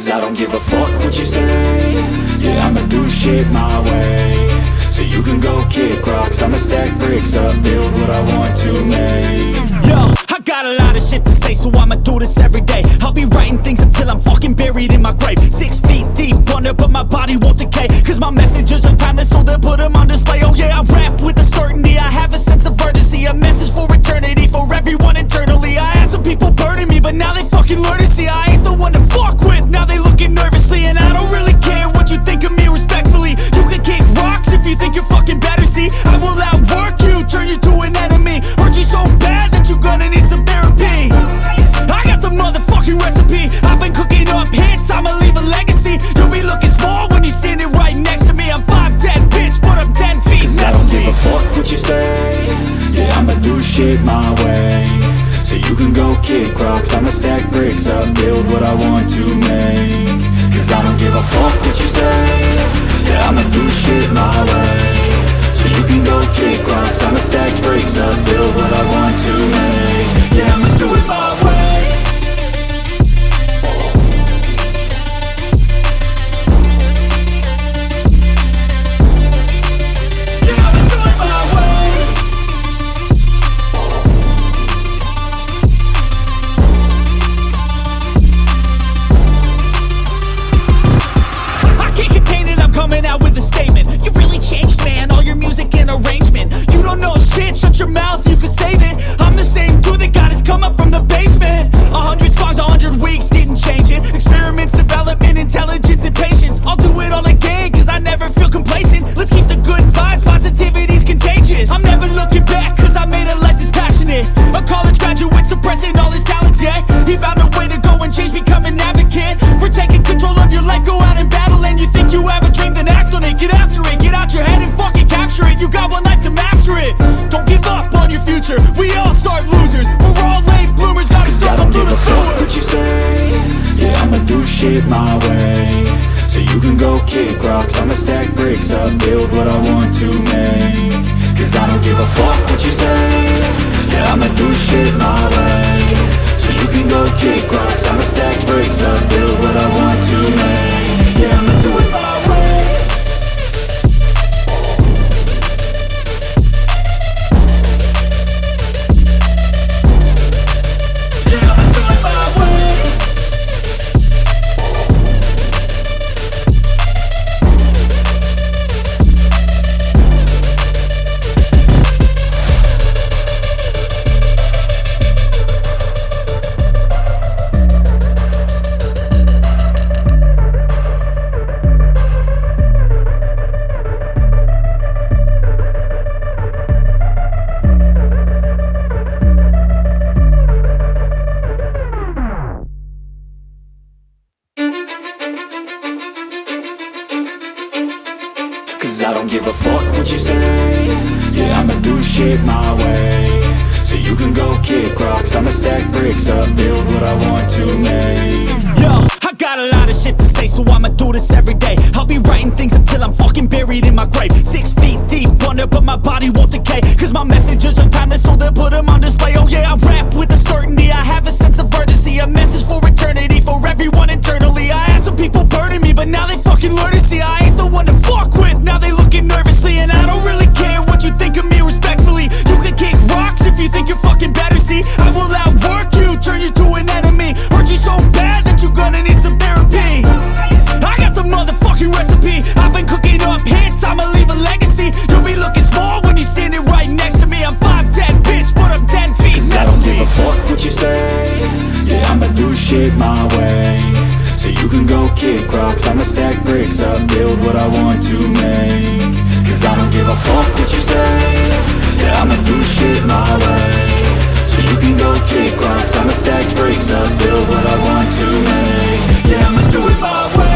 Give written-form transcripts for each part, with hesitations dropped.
Cause I don't give a fuck what you say. Yeah, I'ma do shit my way. So you can go kick rocks, I'ma stack bricks up, build what I want to make. Yo, I got a lot of shit to say, so I'ma do this every day. I'll be writing things until I'm fucking buried in my grave. 6 feet deep under, but my body won't decay. Cause my messages are timeless, so they'll put them on display. Oh yeah, I rap with a certainty, I have a sense of urgency. A message for eternity, for everyone internally. I had some people burning me, but now they fucking learn to see I ain't the one to fuck with, now they looking nervously. And I don't really care what you think of me respectfully. You can kick rocks if you think you're fucking better, see I will outwork you, turn you to an enemy. Hurt you so bad that you're gonna need some therapy. I got the motherfucking recipe, I've been cooking up hits, I'ma leave a legacy. You'll be looking small when you're standing right next to me. I'm 5'10", bitch, but I'm 10 feet Cause next I don't to me. give a fuck what you say. Yeah, I'ma do shit my way. So you can go kick rocks, I'ma stack bricks up, build what I want to make. Cause I don't give a fuck what you say. Yeah, I'ma do shit my way. So you can go kick rocks, I'ma stack bricks up, build what I want to make. Yeah, I'ma do it my way. Coming out with a statement. You really changed, man, all your music and arrangement. You don't know shit, shut your mouth, you can save it. I'm the same dude that got his come up from the basement. 100 songs, 100 weeks, didn't change it. Experiments, development, intelligence, and patience. I'll do it all again, cause I never feel complacent. Let's keep the good vibes, positivity's contagious. I'm never looking back, cause I made a life that's passionate. A college graduate suppressing all his talents, yeah. He found a way to go and change, become an advocate. For taking control of your life, go out and battle. And you think you have a dream, then act on it. Get after it, get out your head and fucking capture it. You got one life to master it. Don't give up on your future, we all start losers. We're all late bloomers, gotta struggle through the sewer. What you say? Yeah, I'ma do shit my way. So you can go kick rocks, I'ma stack bricks up, build what I want to make. Cause I don't give a fuck what you say. Yeah, I'ma do shit my way. So you can go kick rocks, I'ma stack bricks up, build what I want to make. Yeah, I'ma do it my way. Cause I don't give a fuck what you say. Yeah, I'ma do shit my way. So you can go kick rocks, I'ma stack bricks up, build what I want to make. Yo, I got a lot of shit to say, so I'ma do this every day. I'll be writing things until I'm fucking buried in my grave. 6 feet deep under, but my body won't decay. Cause my messages are timeless, so they'll put them on display. Oh yeah, I rap with a certainty, I have a sense of urgency. A message for eternity, for everyone internally. I had some people burning me, but now they fucking learn to see I ain't the one to fuck with, now they looking nervously. And I don't really care what you think of me respectfully. You can kick rocks if you think you're fucking better, see I will outwork you, turn you to an enemy. Hurt you so bad that you're gonna need some therapy. I got the motherfucking recipe, I've been cooking up hits, I'ma leave a legacy. You'll be looking small when you're standing right next to me. I'm 5'10", bitch, but I'm 10 feet Cause next to me. I don't give a fuck what you say. Yeah, I'ma do shit my way. So you can go kick rocks, I'ma stack bricks up, build what I want to make. Cause I don't give a fuck what you say. Yeah, I'ma do shit my way. So you can go kick rocks, I'ma stack bricks up, build what I want to make. Yeah, I'ma do it my way.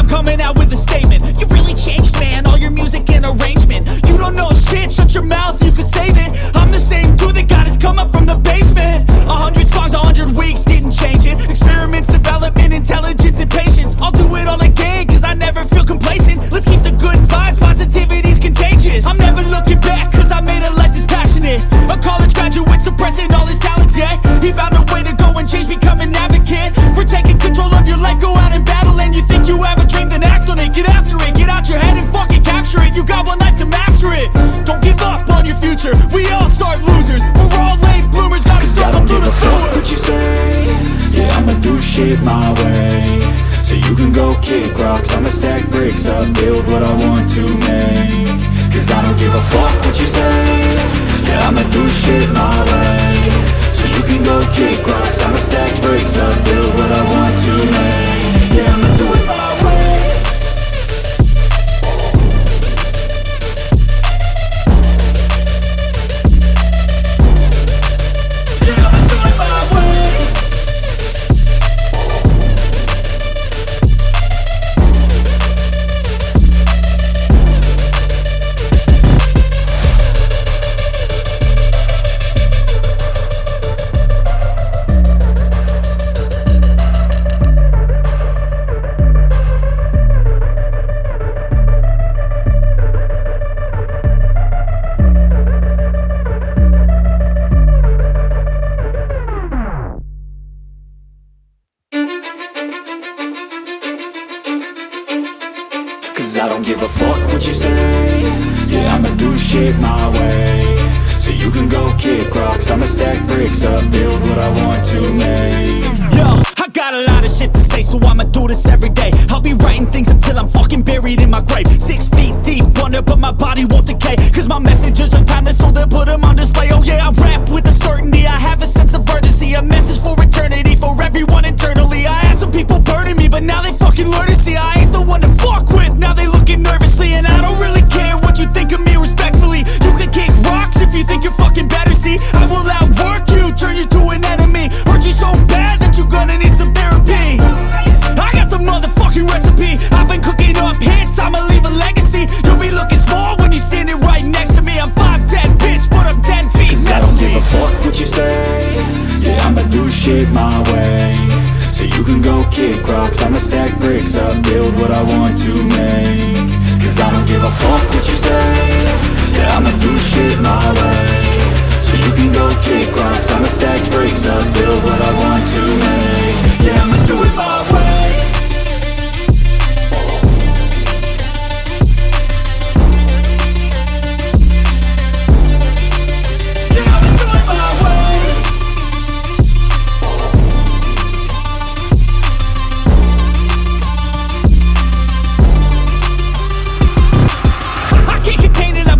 Coming out with a statement. You really changed, man, all your music and arrangement. master it. Don't give up on your future, we all start losers. We're all late bloomers, gotta struggle through the sewer. What you say, yeah, I'ma do shit my way. So you can go kick rocks, I'ma stack bricks up, build what I want to make. Cause I don't give a fuck what you say, yeah, I'ma do shit my way. So you can go kick rocks, I'ma stack bricks up, build what I want to make. Yeah, I'ma do it my way. Yeah, I'ma do it my way. Cause I don't give a fuck what you say, yeah, I'ma do shit my way. So you can go kick rocks, I'ma stack bricks up, build what I want to make. Yo, I got a lot of shit to say, so I'ma do this every day. I'll be writing things until I'm fucking buried in my grave. 6 feet deep under, but my body won't decay. Cause my messages are timeless, so they'll put them on display. Oh yeah, I rap with a certainty, I have a sense of urgency. A message for eternity, for everyone internally. I had some people burning me, but now they fucking learn to see I ain't the one to fuck with, now they looking nervously. And I don't really care what you think of me respectfully. You can kick rocks if you think you're fucking better, see. I will outwork you, turn you to an enemy. Hurt you so bad that you're gonna need some therapy. I got the motherfucking recipe, I've been cooking up hits, I'ma leave a legacy. You'll be looking small when you're standing right next to me. I'm 5'10", bitch, but I'm 10 feet next to me. I don't give a fuck what you say, yeah, I'ma do shit my way. So you can go kick rocks, I'ma stack bricks up, build what I want to make. Cause I don't give a fuck what you say, yeah, I'ma do shit my way. So you can go kick rocks, I'ma stack bricks up, build what I want to make. Yeah, I'ma do it my way.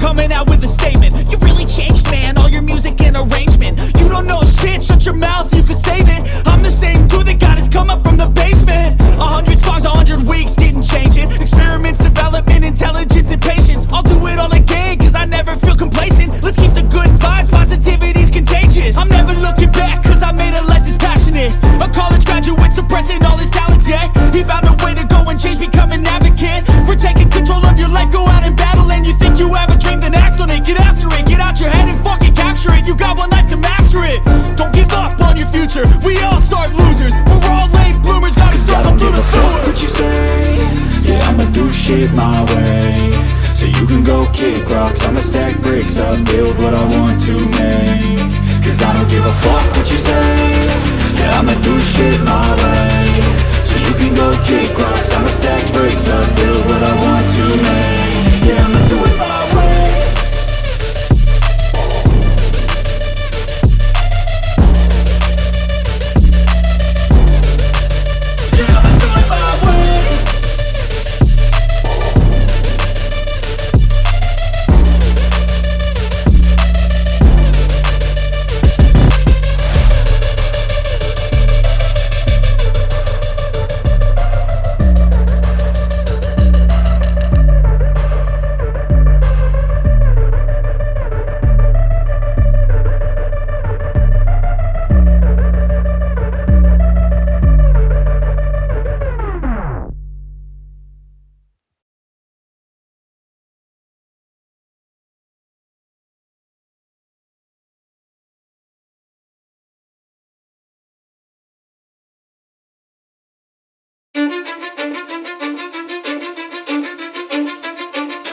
Coming out with a statement. You really changed, man, all your music and arrangement. You don't know shit, shut your mouth, you can save it. I'm the same dude that got his come up from the basement. 100 songs, 100 weeks, didn't change it. Experiments, development, intelligence, and patience. I'll do it all again, cause I never feel complacent. Let's keep the good vibes, positivity's contagious. I'm never looking back, cause I made a life that's passionate. A college graduate suppressing all his talents, yeah. He found a way to go and change, become an advocate. For taking control of your life, go out and battle. And you think you have a dream, then act on it. Get after it, get out your head and fucking capture it. You got one life to master it. Don't give up on your future, we all start losers. We're all late bloomers, gotta struggle through the sewer. I don't give a fuck what you say, yeah, I'ma do shit my way. So you can go kick rocks, I'ma stack bricks up, build what I want to make. Cause I don't give a fuck what you say, yeah, I'ma do shit my way. So you can go kick rocks, I'ma stack bricks up, build what I want to make. Yeah, I'ma do it my way. Yeah, I'ma do it my way.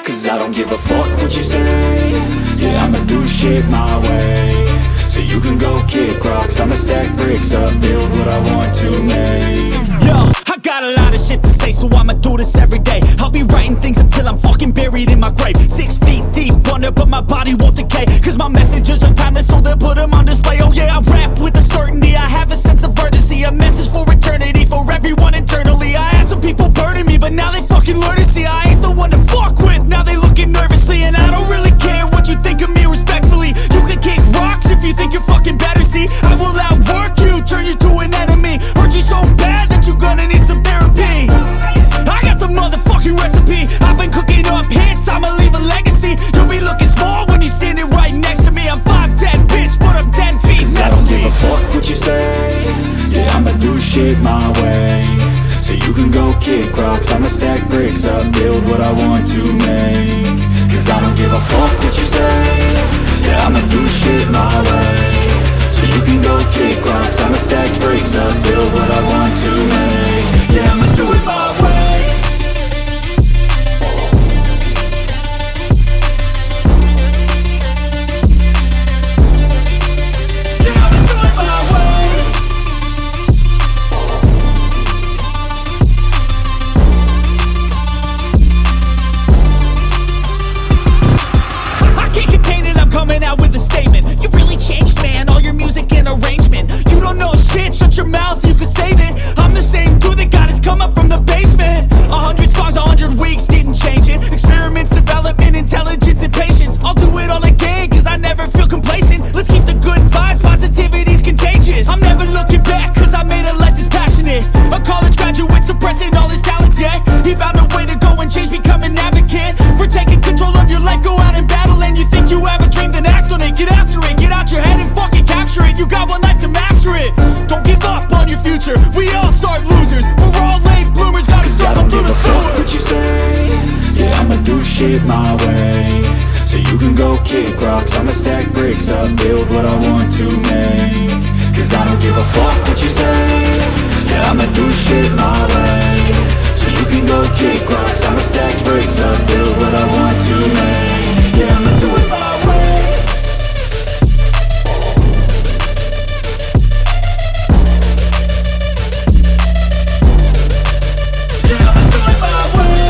Cause I don't give a fuck what you say, yeah, I'ma do shit my way. So you can go kick rocks, I'ma stack bricks up, build what I want to make. Yo, I got a lot of shit to say, so I'ma do this every day. I'll be writing things until I'm fucking buried in my grave. 6 feet deep wonder, but my body won't decay. Cause my messages are timeless, so they'll put them on display. Oh yeah, I rap with a certainty, I have a sense of urgency. A message for eternity, for everyone internally. I had some people burning me, but now they fucking learn to see I ain't the one to fuck with, now they looking nervously. And I don't really care what you think of me, respectfully. You can kick rocks if you think you're fucking better, see. I will outwork you, turn you to an enemy. Hurt you so bad that you're gonna need some therapy. I got the motherfucking recipe, I've been cooking up hits, I'ma leave a legacy. You'll be looking small when you're standing right next to me. I'm 5'10", bitch, but I'm 10 feet Cause next I don't to give me. a fuck what you say. Yeah, I'ma do shit my way. So you can go kick rocks, I'ma stack bricks up, build what I want to make. Cause I don't give a fuck what you say. Yeah, I'ma do shit my way. So you can go kick rocks, I'ma stack bricks up, build what I want to make. Yeah, I'ma do it my way. Yeah, I'ma do it my way. I can't contain it, I'm coming out with a statement. You really changed, man, all your music and arrangement. You don't know shit, shut your mouth, you can save it. I'm the same dude that got his come up from the basement. 100 songs, 100 weeks, didn't change it. Experiments, development, intelligence, and patience. I'll do it all again, cause I never feel complacent. Let's keep the good vibes, positivity's contagious. I'm never looking back, cause I made a life that's passionate. A college graduate suppressing all his talents, yeah. He found a way to go and change, become an advocate. For taking control of your life, go out and battle. And you think you have a dream, then act on it. Get after it, get out your head and fucking capture it. You got one life to master it. Don't give up on your future, we all start losers. We're all late bloomers, gotta struggle through the Fuck sewer. what you say. Yeah, I'ma do shit my way. So you can go kick rocks, I'ma stack bricks up, build what I want to make. Cause I don't give a fuck what you say. Yeah, I'ma do shit my way. So you can go kick rocks, I'ma stack bricks up, build what I want to make. Yeah, I'ma do it my way. Yeah, I'ma do it my way.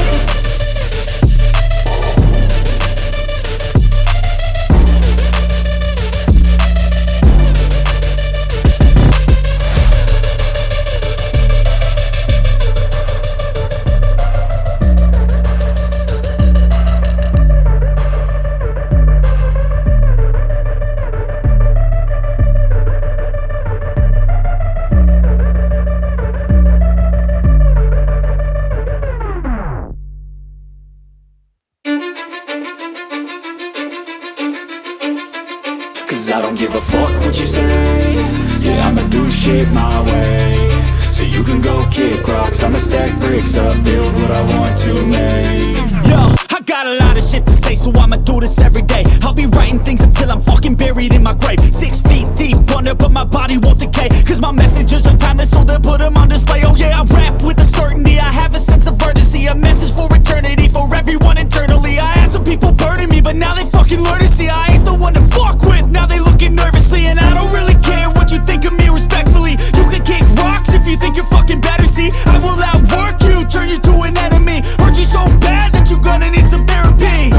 Cause I don't give a fuck what you say. Yeah, I'ma do shit my way. So you can go kick rocks, I'ma stack bricks up, build what I want to make. Yo, I got a lot of shit to say, so I'ma do this every day. I'll be writing things until I'm fucking buried in my grave. 6 feet deep under, but my body won't decay. Cause my messages are timeless, so they'll put them on display. Oh yeah, I rap with a certainty, I have a sense of urgency. A message for eternity, for everyone internally. I had some people burning me, but now they fucking learn to see I ain't the one to fuck with, now they looking nervously. And I don't really care what you think of me, respectfully. You can kick rocks if you think you're fucking better, see. I will outwork you, turn you to an enemy. Hurt you so bad that you're gonna need some therapy.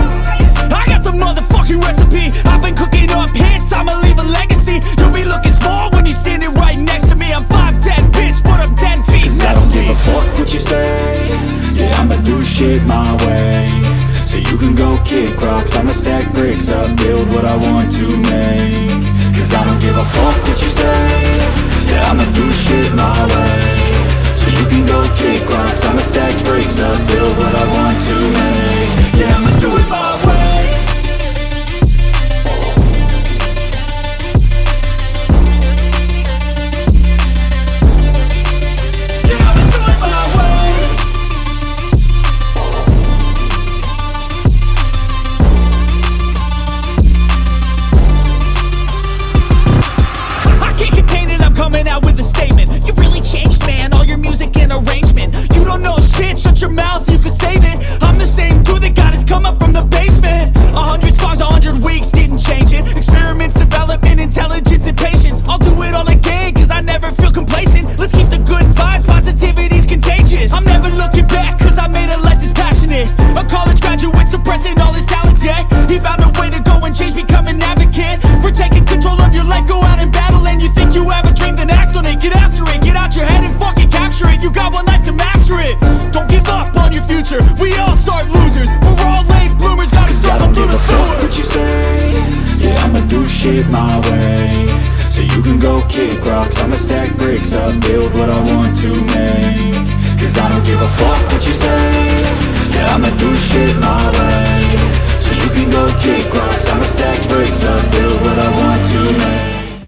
I got the motherfucking recipe, I've been cooking up hits, I'ma leave a legacy. You'll be looking small when you're standing right next to me. I'm 5'10", bitch, but I'm 10 feet Cause I next don't to give me. a fuck what you say. Yeah, I'ma do shit my way. So you can go kick rocks, I'ma stack bricks up, build what I want to make. Cause I don't give a fuck what you say. Yeah, I'ma do shit my way. So you can go kick rocks, I'ma stack bricks up, build what I want to make. Yeah, I'ma do it my way. Yeah, I'ma do it my way. I can't contain it, I'm coming out with a statement. You really changed, man, all your music and arrangement. You don't know shit, shut your mouth, you can save it. I'm the same dude that got his come up from the basement. 100 songs, 100 weeks, didn't change it. Experiments, development, intelligence, and patience. I'll do it all again, cause I never feel complacent. Let's keep the good vibes, positivity's contagious. I'm never looking back, cause I made a life that's passionate. A college graduate suppressing all his talents, yeah. He found a way life, go out and battle. And you think you have a dream, then act on it. Get after it, get out your head and fucking capture it. You got one life to master it. Don't give up on your future, we all start losers. We're all late bloomers, gotta struggle through the sewer. What you say, yeah, I'ma do shit my way. So you can go kick rocks, I'ma stack bricks up, build what I want to make. Cause I don't give a fuck what you say, yeah, I'ma do shit my way. So you can go kick rocks,